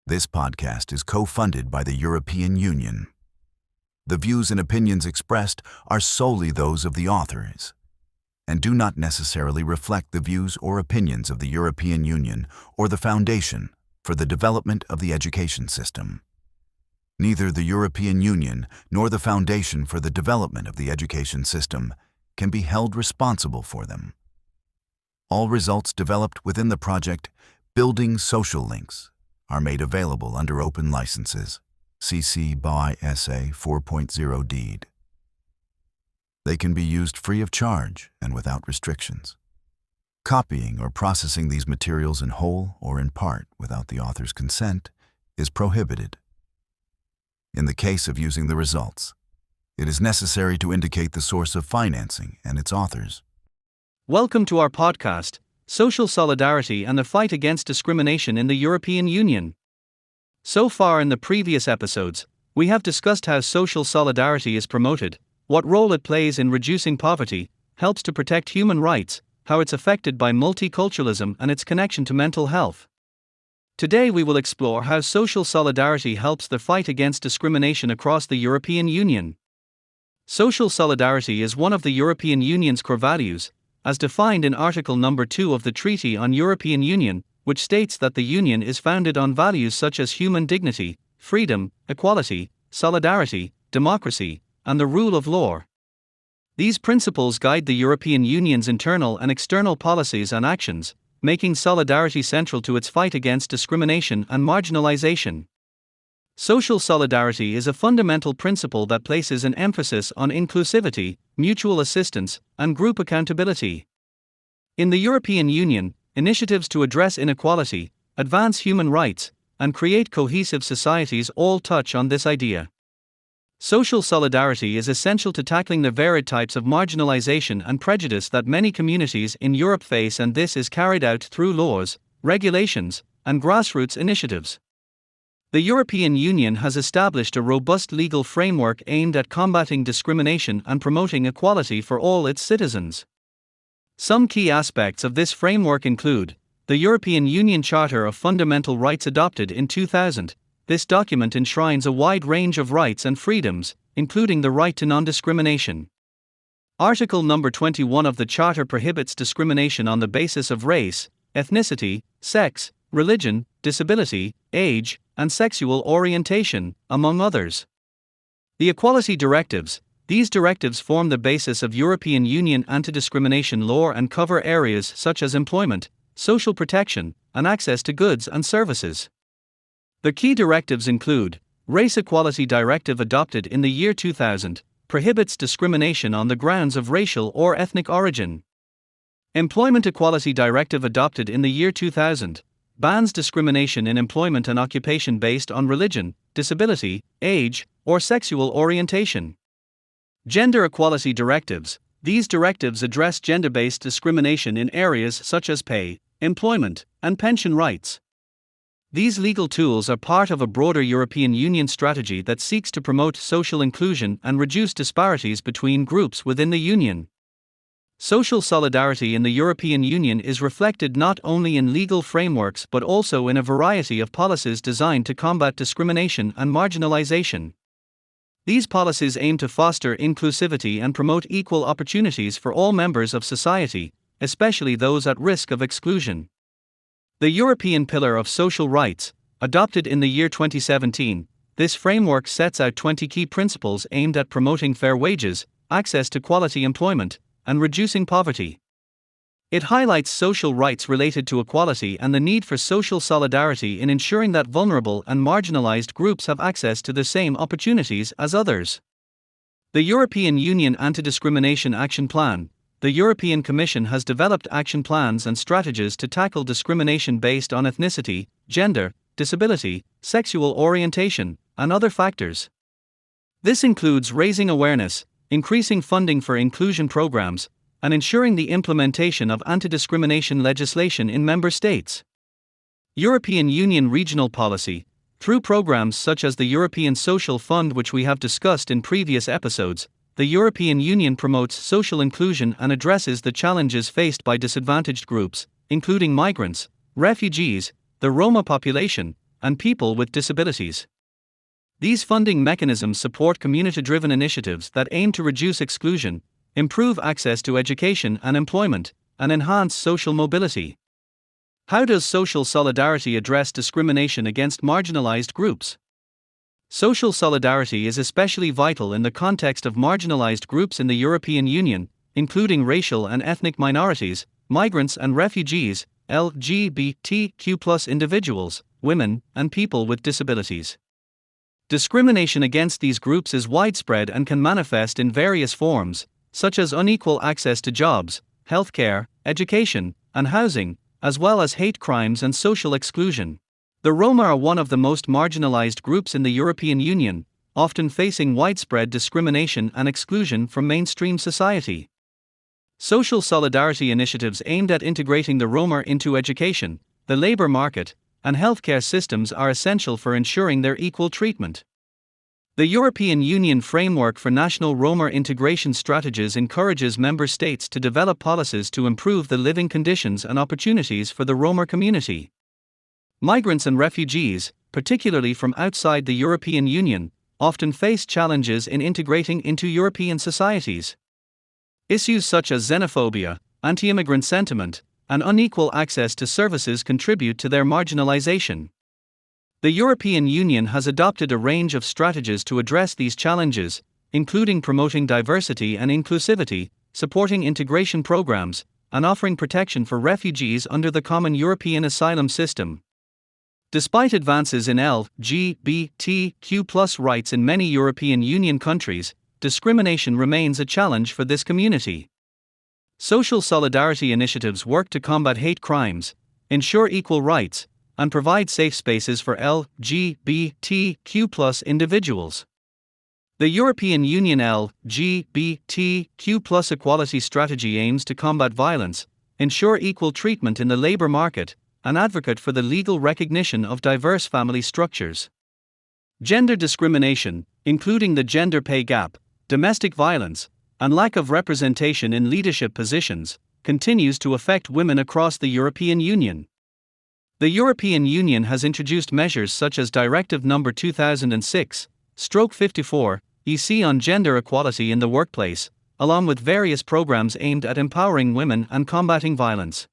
This podcast is co-funded by the European Union. The views and opinions expressed are solely those of the authors and do not necessarily reflect the views or opinions of the European Union or the Foundation for the Development of the Education System. Neither the European Union nor the Foundation for the Development of the Education System can be held responsible for them. All results developed within the project Building Social Links are made available under open licenses, CC BY SA 4.0 deed. They can be used free of charge and without restrictions. Copying or processing these materials in whole or in part without the author's consent is prohibited. In the case of using the results, it is necessary to indicate the source of financing and its authors. Welcome to our podcast, Social Solidarity and the Fight Against Discrimination in the European Union. So far in the previous episodes, we have discussed how social solidarity is promoted, what role it plays in reducing poverty, helps to protect human rights, how it's affected by multiculturalism and its connection to mental health. Today we will explore how social solidarity helps the fight against discrimination across the European Union. Social solidarity is one of the European Union's core values, as defined in Article No. 2 of the Treaty on European Union, which states that the Union is founded on values such as human dignity, freedom, equality, solidarity, democracy, and the rule of law. These principles guide the European Union's internal and external policies and actions, making solidarity central to its fight against discrimination and marginalization. Social solidarity is a fundamental principle that places an emphasis on inclusivity, mutual assistance, and group accountability. In the European Union, initiatives to address inequality, advance human rights, and create cohesive societies all touch on this idea. Social solidarity is essential to tackling the varied types of marginalization and prejudice that many communities in Europe face, and this is carried out through laws, regulations, and grassroots initiatives. The European Union has established a robust legal framework aimed at combating discrimination and promoting equality for all its citizens. Some key aspects of this framework include the European Union Charter of Fundamental Rights adopted in 2000. This document enshrines a wide range of rights and freedoms, including the right to non-discrimination. Article No. 21 of the Charter prohibits discrimination on the basis of race, ethnicity, sex, religion, disability, age, and sexual orientation, among others. The Equality Directives. These directives form the basis of European Union anti-discrimination law and cover areas such as employment, social protection, and access to goods and services. The key directives include: Race Equality Directive adopted in the year 2000, prohibits discrimination on the grounds of racial or ethnic origin. Employment Equality Directive adopted in the year 2000, bans discrimination in employment and occupation based on religion, disability, age, or sexual orientation. Gender Equality Directives. These directives address gender-based discrimination in areas such as pay, employment, and pension rights. These legal tools are part of a broader European Union strategy that seeks to promote social inclusion and reduce disparities between groups within the Union. Social solidarity in the European Union is reflected not only in legal frameworks but also in a variety of policies designed to combat discrimination and marginalization. These policies aim to foster inclusivity and promote equal opportunities for all members of society, especially those at risk of exclusion. The European Pillar of Social Rights, adopted in the year 2017, this framework sets out 20 key principles aimed at promoting fair wages, access to quality employment, and reducing poverty. It highlights social rights related to equality and the need for social solidarity in ensuring that vulnerable and marginalized groups have access to the same opportunities as others. The European Union Anti-Discrimination Action Plan. The European Commission has developed action plans and strategies to tackle discrimination based on ethnicity, gender, disability, sexual orientation, and other factors. This includes raising awareness, increasing funding for inclusion programs, and ensuring the implementation of anti-discrimination legislation in member states. European Union regional policy. Through programs such as the European Social Fund, which we have discussed in previous episodes, the European Union promotes social inclusion and addresses the challenges faced by disadvantaged groups, including migrants, refugees, the Roma population, and people with disabilities. These funding mechanisms support community-driven initiatives that aim to reduce exclusion, improve access to education and employment, and enhance social mobility. How does social solidarity address discrimination against marginalized groups? Social solidarity is especially vital in the context of marginalized groups in the European Union, including racial and ethnic minorities, migrants and refugees, LGBTQ+ individuals, women, and people with disabilities. Discrimination against these groups is widespread and can manifest in various forms, such as unequal access to jobs, healthcare, education, and housing, as well as hate crimes and social exclusion. The Roma are one of the most marginalized groups in the European Union, often facing widespread discrimination and exclusion from mainstream society. Social solidarity initiatives aimed at integrating the Roma into education, the labor market, and healthcare systems are essential for ensuring their equal treatment. The European Union Framework for National Roma Integration Strategies encourages member states to develop policies to improve the living conditions and opportunities for the Roma community. Migrants and refugees, particularly from outside the European Union, often face challenges in integrating into European societies. Issues such as xenophobia, anti-immigrant sentiment, and unequal access to services contribute to their marginalization. The European Union has adopted a range of strategies to address these challenges, including promoting diversity and inclusivity, supporting integration programs, and offering protection for refugees under the Common European Asylum System. Despite advances in LGBTQ+ rights in many European Union countries, discrimination remains a challenge for this community. Social solidarity initiatives work to combat hate crimes, ensure equal rights, and provide safe spaces for LGBTQ+ individuals. The European Union LGBTQ+ equality strategy aims to combat violence, ensure equal treatment in the labor market, and advocate for the legal recognition of diverse family structures. Gender discrimination, including the gender pay gap, domestic violence, and lack of representation in leadership positions, continues to affect women across the European Union. The European Union has introduced measures such as Directive No. 2006/54 EC on gender equality in the workplace, along with various programs aimed at empowering women and combating violence.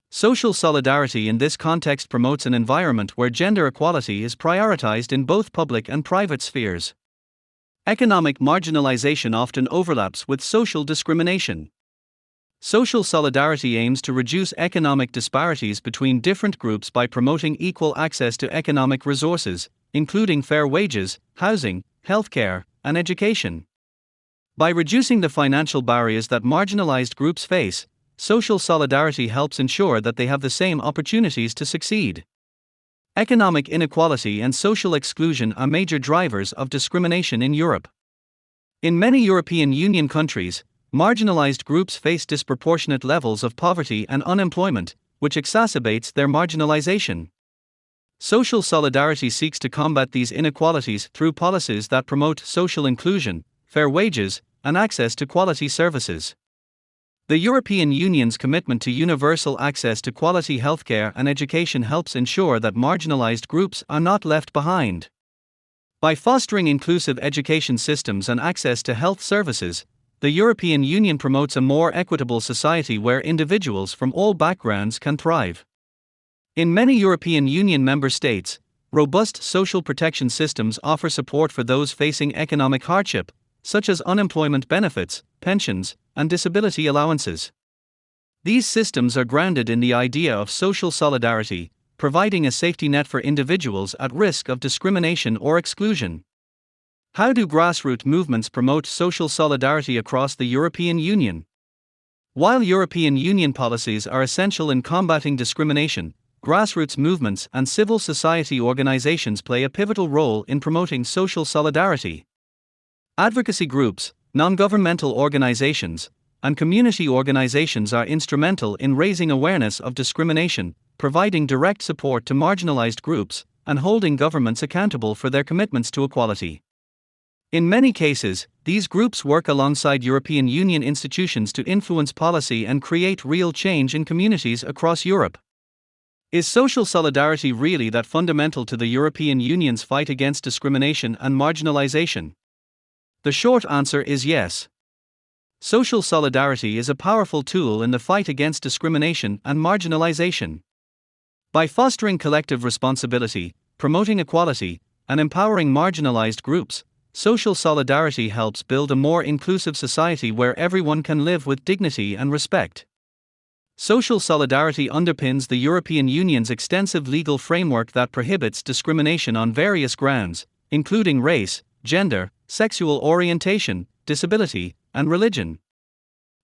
Social solidarity in this context promotes an environment where gender equality is prioritized in both public and private spheres. Economic marginalization often overlaps with social discrimination. Social solidarity aims to reduce economic disparities between different groups by promoting equal access to economic resources, including fair wages, housing, healthcare, and education. By reducing the financial barriers that marginalized groups face, social solidarity helps ensure that they have the same opportunities to succeed. Economic inequality and social exclusion are major drivers of discrimination in Europe. In many European Union countries, marginalized groups face disproportionate levels of poverty and unemployment, which exacerbates their marginalization. Social solidarity seeks to combat these inequalities through policies that promote social inclusion, fair wages, and access to quality services. The European Union's commitment to universal access to quality healthcare and education helps ensure that marginalized groups are not left behind. By fostering inclusive education systems and access to health services, the European Union promotes a more equitable society where individuals from all backgrounds can thrive. In many European Union member states, robust social protection systems offer support for those facing economic hardship, such as unemployment benefits, pensions, and disability allowances. These systems are grounded in the idea of social solidarity, providing a safety net for individuals at risk of discrimination or exclusion. How do grassroots movements promote social solidarity across the European Union? While European Union policies are essential in combating discrimination, grassroots movements and civil society organizations play a pivotal role in promoting social solidarity. Advocacy groups, non-governmental organizations, and community organizations are instrumental in raising awareness of discrimination, providing direct support to marginalized groups, and holding governments accountable for their commitments to equality. In many cases, these groups work alongside European Union institutions to influence policy and create real change in communities across Europe. Is social solidarity really that fundamental to the European Union's fight against discrimination and marginalization? The short answer is yes. Social solidarity is a powerful tool in the fight against discrimination and marginalization. By fostering collective responsibility, promoting equality, and empowering marginalized groups, social solidarity helps build a more inclusive society where everyone can live with dignity and respect. Social solidarity underpins the European Union's extensive legal framework that prohibits discrimination on various grounds, including race, gender, sexual orientation, disability, and religion.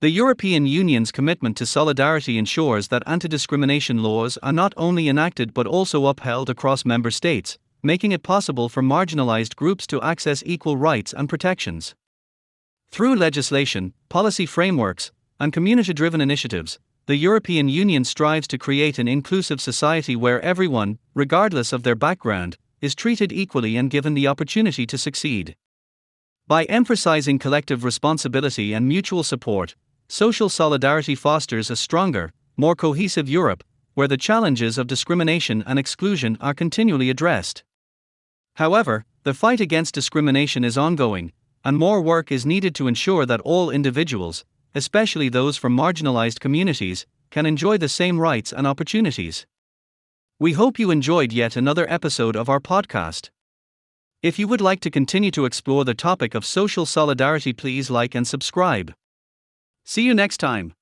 The European Union's commitment to solidarity ensures that anti-discrimination laws are not only enacted but also upheld across member states, making it possible for marginalized groups to access equal rights and protections. Through legislation, policy frameworks, and community-driven initiatives, the European Union strives to create an inclusive society where everyone, regardless of their background, is treated equally and given the opportunity to succeed. By emphasizing collective responsibility and mutual support, social solidarity fosters a stronger, more cohesive Europe, where the challenges of discrimination and exclusion are continually addressed. However, the fight against discrimination is ongoing, and more work is needed to ensure that all individuals, especially those from marginalized communities, can enjoy the same rights and opportunities. We hope you enjoyed yet another episode of our podcast. If you would like to continue to explore the topic of social solidarity, please like and subscribe. See you next time.